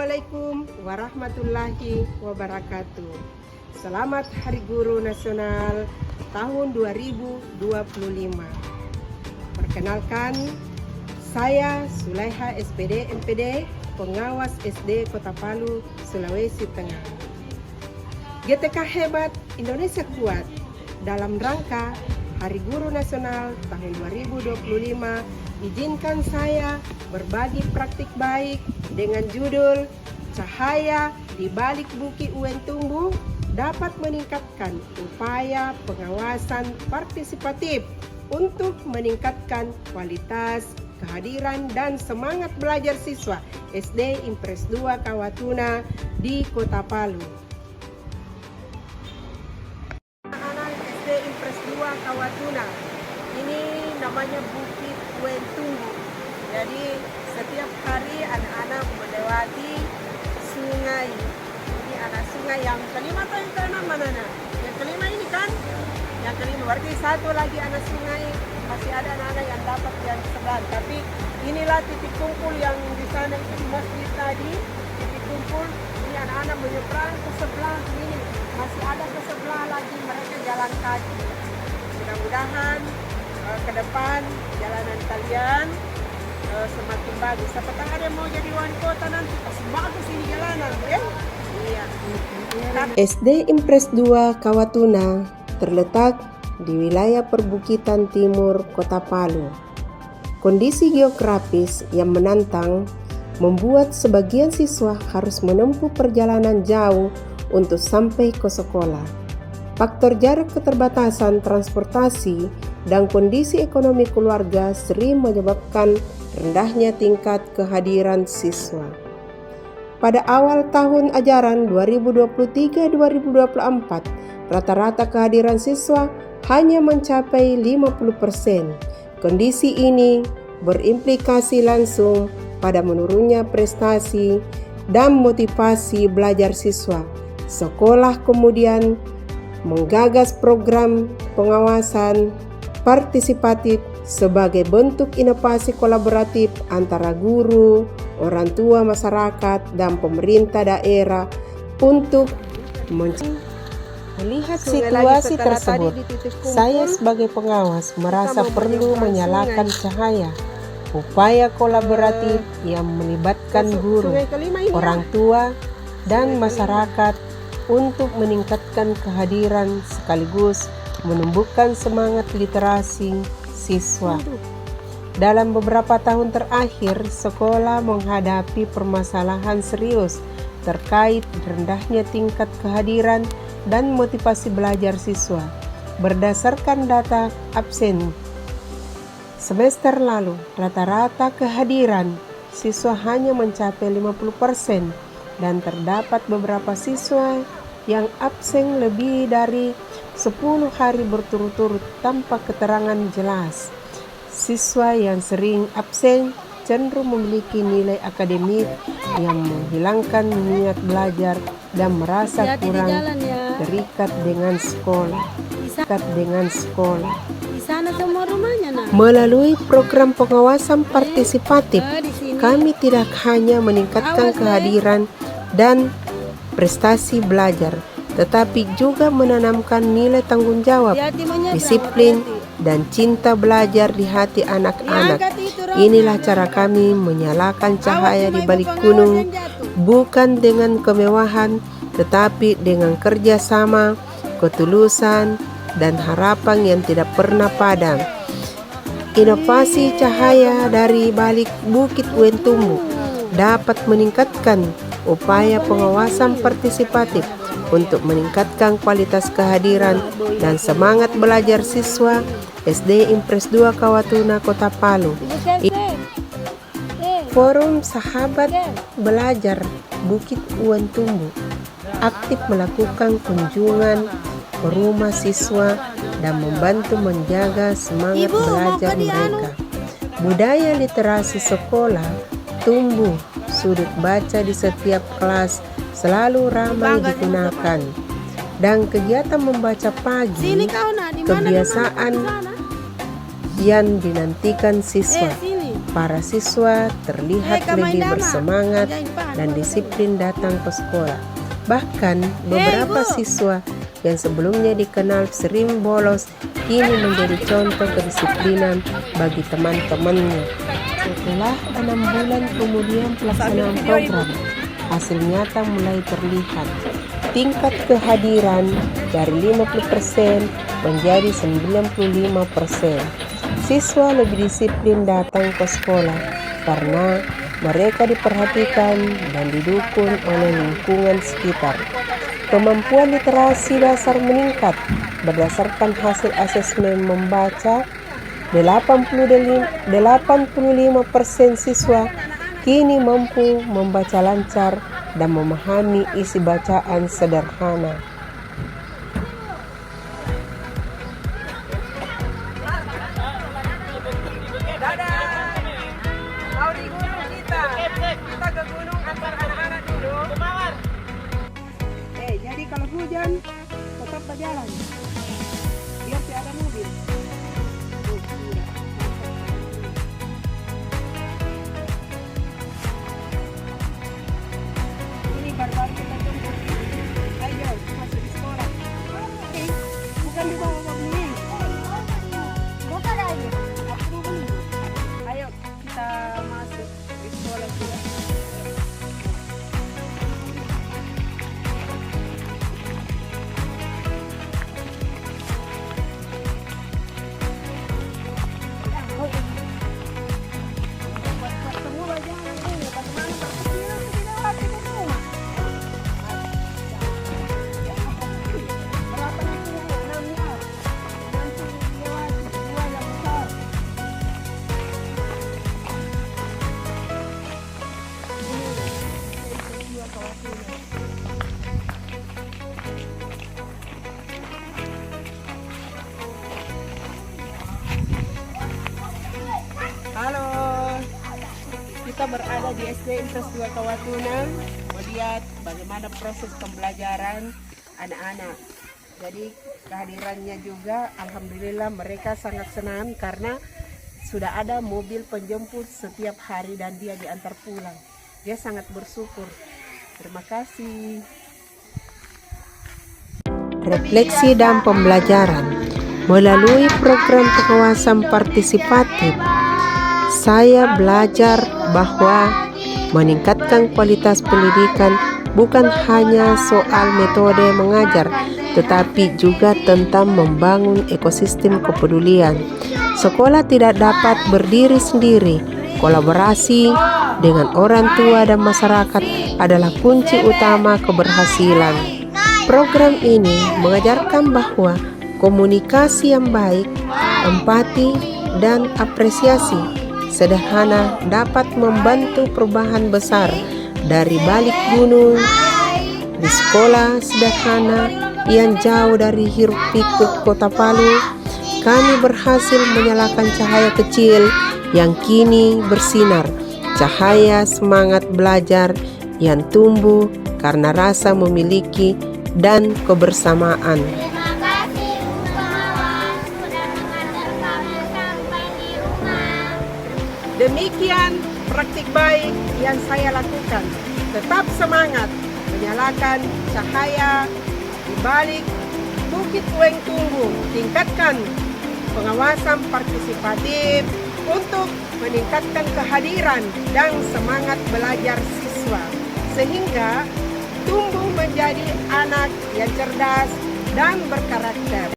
Assalamualaikum warahmatullahi wabarakatuh. Selamat Hari Guru Nasional tahun 2025. Perkenalkan, saya Sulaiha SPD MPD, pengawas SD Kota Palu, Sulawesi Tengah. GTK Hebat, Indonesia Kuat dalam rangka Hari Guru Nasional tahun 2025, izinkan saya berbagi praktik baik dengan judul Cahaya di Balik Bukit Uentumbu dapat meningkatkan upaya pengawasan partisipatif untuk meningkatkan kualitas, kehadiran, dan semangat belajar siswa SD Impres 2 Kawatuna di Kota Palu. Anak-anak SD Impres 2 Kawatuna, ini namanya Bukit Uentumbu. Jadi setiap hari anak-anak melewati sungai. Ini anak sungai yang kelima atau yang keenam mana? Yang kelima ini kan? Yang kelima, berarti satu lagi anak sungai. Masih ada anak-anak yang dapat yang sebelah. Tapi inilah titik kumpul yang di sana itu di masjid tadi. Titik kumpul, ini anak-anak menyeberang ke sebelah ini. Masih ada ke sebelah lagi mereka jalan kaki. Mudah-mudahan ke depan jalanan kalian semakin bagus. Apakah ada mau jadi wali kota nanti? Pasti bagus ini jalanan, ya? Iya. SD Impres 2 Kawatuna terletak di wilayah perbukitan timur Kota Palu. Kondisi geografis yang menantang membuat sebagian siswa harus menempuh perjalanan jauh untuk sampai ke sekolah. Faktor jarak, keterbatasan transportasi, dan kondisi ekonomi keluarga sering menyebabkan rendahnya tingkat kehadiran siswa. Pada awal tahun ajaran 2023-2024, rata-rata kehadiran siswa hanya mencapai 50%. Kondisi ini berimplikasi langsung pada menurunnya prestasi dan motivasi belajar siswa. Sekolah kemudian menggagas program pengawasan partisipatif sebagai bentuk inovasi kolaboratif antara guru, orang tua, masyarakat, dan pemerintah daerah untuk melihat situasi tersebut. Saya sebagai pengawas merasa perlu menyalakan cahaya upaya kolaboratif yang melibatkan guru, orang tua, dan masyarakat untuk meningkatkan kehadiran sekaligus menumbuhkan semangat literasi siswa. Dalam beberapa tahun terakhir, sekolah menghadapi permasalahan serius terkait rendahnya tingkat kehadiran dan motivasi belajar siswa. Berdasarkan data absen semester lalu, rata-rata kehadiran siswa hanya mencapai 50% dan terdapat beberapa siswa yang absen lebih dari 10 hari berturut-turut tanpa keterangan jelas. Siswa yang sering absen cenderung memiliki nilai akademik yang menghilangkan minat belajar dan merasa kurang terikat dengan sekolah. Melalui program pengawasan partisipatif, kami tidak hanya meningkatkan kehadiran dan prestasi belajar, tetapi juga menanamkan nilai tanggung jawab, disiplin, dan cinta belajar di hati anak-anak. Inilah cara kami menyalakan cahaya di balik gunung, bukan dengan kemewahan, tetapi dengan kerjasama, ketulusan, dan harapan yang tidak pernah padam. Inovasi cahaya dari balik Bukit Uentumbu dapat meningkatkan upaya pengawasan partisipatif untuk meningkatkan kualitas kehadiran dan semangat belajar siswa SD Impres 2 Kawatuna Kota Palu. Forum Sahabat Belajar Bukit Uentumbu aktif melakukan kunjungan ke rumah siswa dan membantu menjaga semangat belajar mereka. Budaya literasi sekolah tumbuh, sudut baca di setiap kelas selalu ramai digunakan, dan kegiatan membaca pagi kebiasaan yang dinantikan siswa. para siswa terlihat lebih bersemangat dan disiplin datang ke sekolah. Bahkan beberapa siswa yang sebelumnya dikenal sering bolos kini menjadi contoh kedisiplinan bagi teman-temannya. Setelah 6 bulan kemudian pelaksanaan program, hasil nyata mulai terlihat. Tingkat kehadiran dari 50% menjadi 95%. Siswa lebih disiplin datang ke sekolah karena mereka diperhatikan dan didukung oleh lingkungan sekitar. Kemampuan literasi dasar meningkat berdasarkan hasil asesmen membaca. 85% siswa kini mampu membaca lancar dan memahami isi bacaan sederhana. Mau di gunung kita ke gunung antar anak-anak dulu. Jadi kalau hujan tetap berjalan, biar tidak ada mobil. Ini baru-baru kita tunggu. Ayo masuk di sekolah. Bukan di bawah ini. Bukan aja. Aku dulu. Ayo kita masuk di sekolah juga. Halo, kita berada di SD Impres 2 Kawatunan, melihat bagaimana proses pembelajaran anak-anak. Jadi kehadirannya juga, alhamdulillah mereka sangat senang karena sudah ada mobil penjemput setiap hari dan dia diantar pulang. Dia sangat bersyukur. Terima kasih. Refleksi dan pembelajaran melalui program pengawasan partisipatif. Saya belajar bahwa meningkatkan kualitas pendidikan bukan hanya soal metode mengajar, tetapi juga tentang membangun ekosistem kepedulian. Sekolah tidak dapat berdiri sendiri. Kolaborasi dengan orang tua dan masyarakat adalah kunci utama keberhasilan. Program ini mengajarkan bahwa komunikasi yang baik, empati, dan apresiasi sederhana dapat membantu perubahan besar. Dari balik gunung, di sekolah sederhana yang jauh dari hiruk pikuk kota Palu, kami berhasil menyalakan cahaya kecil yang kini bersinar. Cahaya semangat belajar yang tumbuh karena rasa memiliki dan kebersamaan. Demikian praktik baik yang saya lakukan. Tetap semangat menyalakan cahaya di balik Bukit Ueng Tunggu. Tingkatkan pengawasan partisipatif untuk meningkatkan kehadiran dan semangat belajar siswa, sehingga tumbuh menjadi anak yang cerdas dan berkarakter.